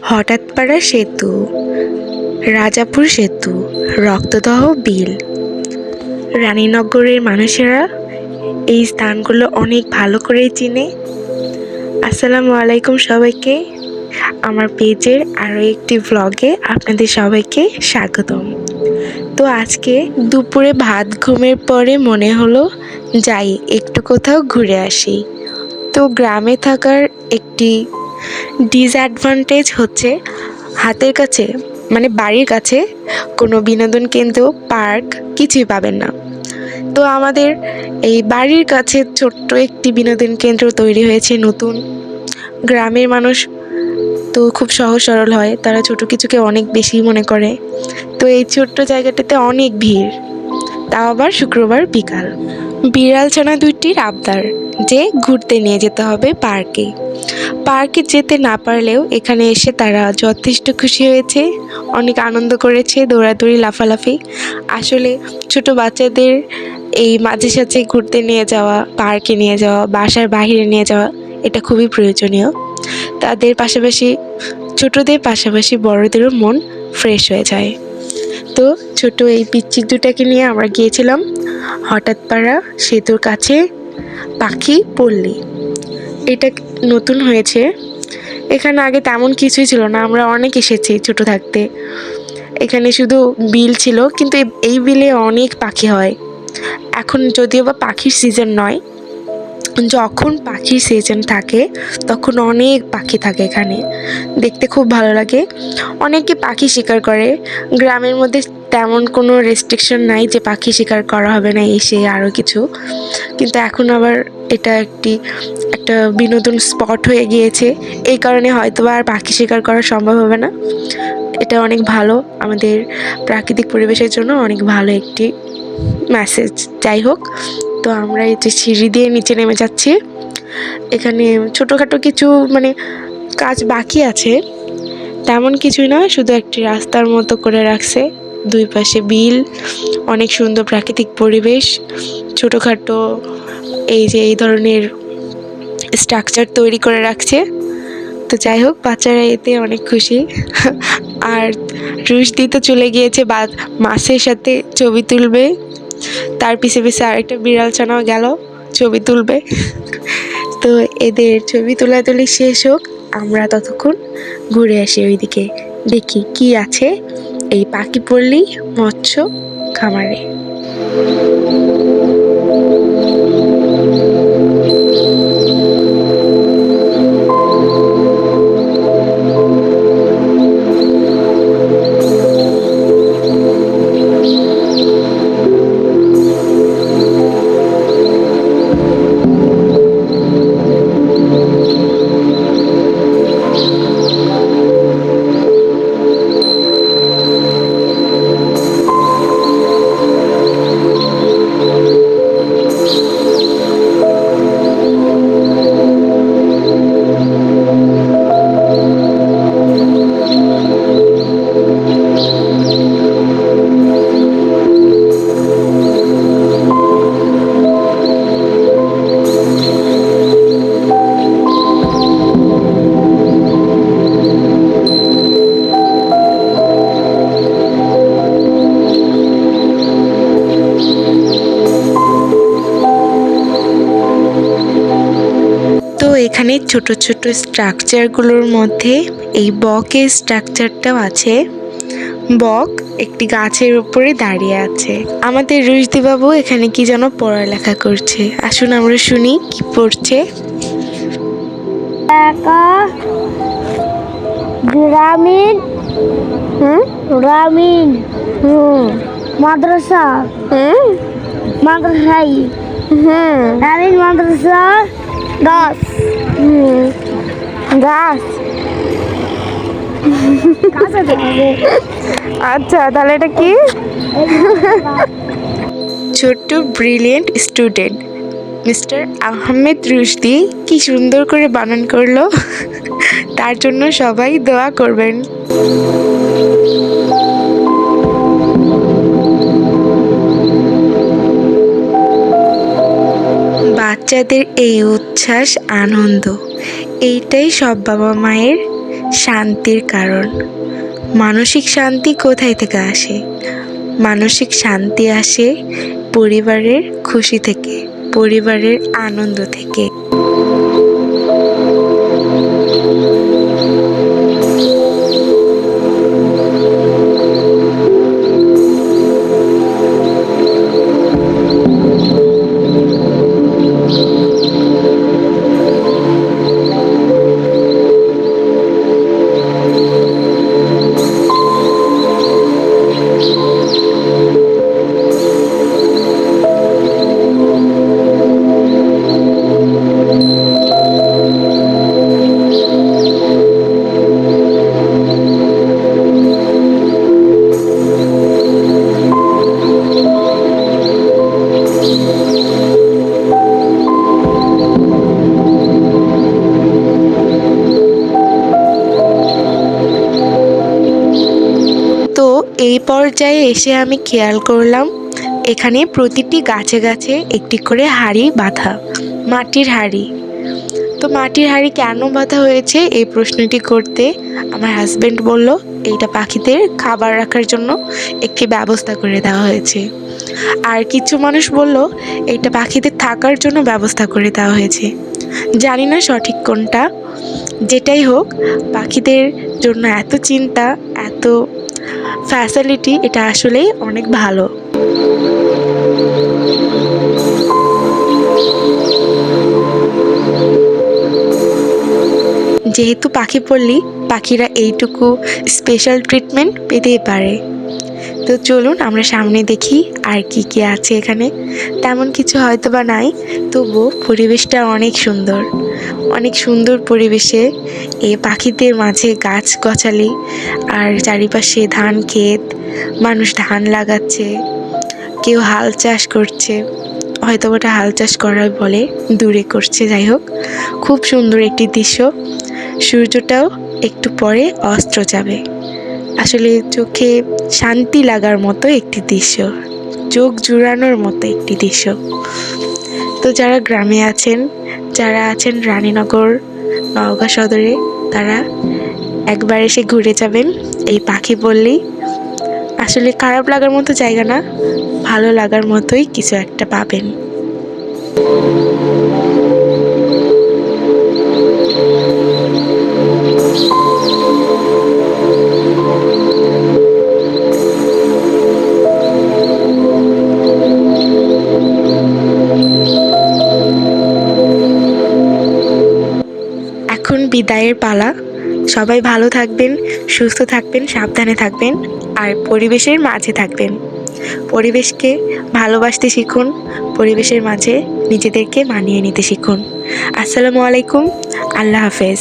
হঠাৎপাড়া সেতু, রাজাপুর সেতু, রক্তদহ বিল। রানীনগরের মানুষেরা এই স্থানগুলো অনেক ভালো করেই চিনে। আসসালামু আলাইকুম সবাইকে, আমার পেজের আরও একটি ভ্লগে আপনাদের সবাইকে স্বাগতম। তো আজকে দুপুরে ভাত ঘুমের পরে মনে হলো যাই একটু কোথাও ঘুরে আসি। তো গ্রামে থাকার একটি ডিসঅ্যাডভান্টেজ হচ্ছে হাতের কাছে মানে বাড়ির কাছে কোনো বিনোদন কেন্দ্র, পার্ক কিছুই পাবেন না। তো আমাদের এই বাড়ির কাছে ছোট্ট একটি বিনোদন কেন্দ্র তৈরি হয়েছে নতুন। গ্রামের মানুষ তো খুব সহজ সরল হয়, তারা ছোট কিছুকে অনেক বেশি মনে করে। তো এই ছোট্ট জায়গাটাতে অনেক ভিড়, তাও আবার শুক্রবার বিকাল। বিড়াল ছানা দুইটির আবদার যে ঘুরতে নিয়ে যেতে হবে পার্কে। পার্কে যেতে না পারলেও এখানে এসে তারা যথেষ্ট খুশি হয়েছে, অনেক আনন্দ করেছে, দৌড়াদৌড়ি লাফালাফি। আসলে ছোট বাচ্চাদের এই মাঝে সাঝে ঘুরতে নিয়ে যাওয়া, পার্কে নিয়ে যাওয়া, বাসার বাইরে নিয়ে যাওয়া, এটা খুবই প্রয়োজনীয়। তাদের পাশাপাশি ছোটদের পাশাপাশি বড়দেরও মন ফ্রেশ হয়ে যায়। তো ছোট এই পিচ্চি দুটাকে নিয়ে আমরা গিয়েছিলাম হঠাৎপাড়া সেতুর কাছে পাখি পল্লী। এটা নতুন হয়েছে, এখানে আগে তেমন কিছুই ছিল না। আমরা অনেক এসেছি ছোট থাকতে। এখানে শুধু বিল ছিল, কিন্তু এই বিলে অনেক পাখি হয়। এখন যদিও বা পাখির সিজন নয়, যখন পাখির সিজন থাকে তখন অনেক পাখি থাকে এখানে, দেখতে খুব ভালো লাগে। অনেকে পাখি শিকার করে। গ্রামের মধ্যে তেমন কোনো রেস্ট্রিকশন নাই যে পাখি শিকার করা হবে না এসে আরও কিছু, কিন্তু এখন আবার এটা একটা বিনোদন স্পট হয়ে গিয়েছে। এই কারণে হয়তো আর পাখি শিকার করা সম্ভব হবে না। এটা অনেক ভালো, আমাদের প্রাকৃতিক পরিবেশের জন্য অনেক ভালো একটি মেসেজ। যাই হোক, তো আমরা এই যে সিঁড়ি দিয়ে নিচে নেমে যাচ্ছি, এখানে ছোটোখাটো কিছু কাজ বাকি আছে, তেমন কিছুই না, শুধু একটি রাস্তার মতো করে রাখছে। দুই পাশে বিল, অনেক সুন্দর প্রাকৃতিক পরিবেশ, ছোটোখাটো এই ধরনের স্ট্রাকচার তৈরি করে রাখছে। তো যাই হোক, বাচ্চারা এতে অনেক খুশি। আর রুশদি তো চলে গিয়েছে মাছের সাথে ছবি তুলবে, তার পিছে পিছে আরেকটা বিড়াল ছানাও গেল ছবি তুলবে। তো এদের ছবি তোলাতুলি শেষ হোক, আমরা ততক্ষণ ঘুরে আসি ওইদিকে, দেখি কি আছে এই পাখিপল্লী মৎস্য খামারে। তো এখানে ছোট ছোট স্ট্রাকচারগুলোর মধ্যে এই বকের স্ট্রাকচারটাও আছে। বক একটি গাছের উপরে দাঁড়িয়ে আছে। আমাদের রুশদি বাবু এখানে কি যেন পড়ালেখা করছে, আসুন আমরা শুনি কি পড়ছে। গ্রামীণ গ্রামীণ মাদ্রাসা মাদ্রাসাই গ্রামীণ মাদ্রাসা গাছ গাছ। আচ্ছা, তাহলে এটা কি? ছোট্ট brilliant student mister Ahmed Rushdie কি সুন্দর করে বানান করলো। তার জন্য সবাই দোয়া করবেন। বাচ্চাদের এই উচ্ছ্বাস, আনন্দ, এইটাই সব বাবা মায়ের শান্তির কারণ। মানসিক শান্তি কোথায় থেকে আসে? মানসিক শান্তি আসে পরিবারের খুশি থেকে, পরিবারের আনন্দ থেকে। তো এই পর্যায়ে এসে আমি খেয়াল করলাম এখানে প্রতিটি গাছে গাছে একটি করে হাঁড়ি বাঁধা, মাটির হাঁড়ি। তো মাটির হাঁড়ি কেন বাঁধা হয়েছে এই প্রশ্নটি করতে আমার হাজবেন্ড বলল এইটা পাখিদের খাবার রাখার জন্য একটি ব্যবস্থা করে দেওয়া হয়েছে। আর কিছু মানুষ বলল এইটা পাখিদের থাকার জন্য ব্যবস্থা করে দেওয়া হয়েছে। জানি না সঠিক কোনটা, যেটাই হোক পাখিদের জন্য এত চিন্তা, এত ফ্যাসিলিটি, এটা আসলেই অনেক ভালো। যেহেতু পাখিপল্লী, পাখিরা এইটুকু স্পেশাল ট্রিটমেন্ট পেতেই পারে। তো চলুন আমরা সামনে দেখি আর কি কি আছে এখানে। তেমন কিছু হয়তো বা নাই, তবুও পরিবেশটা অনেক সুন্দর, অনেক সুন্দর পরিবেশে এই পাখিদের মাঝে গাছগাছালি আর চারিপাশে ধান ক্ষেত, মানুষ ধান লাগাচ্ছে, কেউ হাল চাষ করছে, হয়তো ওটা হাল চাষ করার বলে, দূরে করছে। যাই হোক, খুব সুন্দর একটি দৃশ্য। সূর্যটাও একটু পরে অস্ত যাবে। আসলে চোখে শান্তি লাগার মতো একটি দৃশ্য, চোখ জুড়ানোর মতো একটি দৃশ্য। তো যারা গ্রামে আছেন, যারা আছেন রানীনগর, নওগাঁ সদরে, তারা একবার এসে ঘুরে যাবেন এই পাখিপল্লী। আসলে খারাপ লাগার মতো জায়গা না, ভালো লাগার মতোই কিছু একটা পাবেন। এখন বিদায়ের পালা। সবাই ভালো থাকবেন, সুস্থ থাকবেন, সাবধানে থাকবেন আর পরিবেশের মাঝে থাকবেন। পরিবেশকে ভালোবাসতে শিখুন, পরিবেশের মাঝে নিজেদেরকে মানিয়ে নিতে শিখুন। আসসালামু আলাইকুম, আল্লাহ হাফেজ।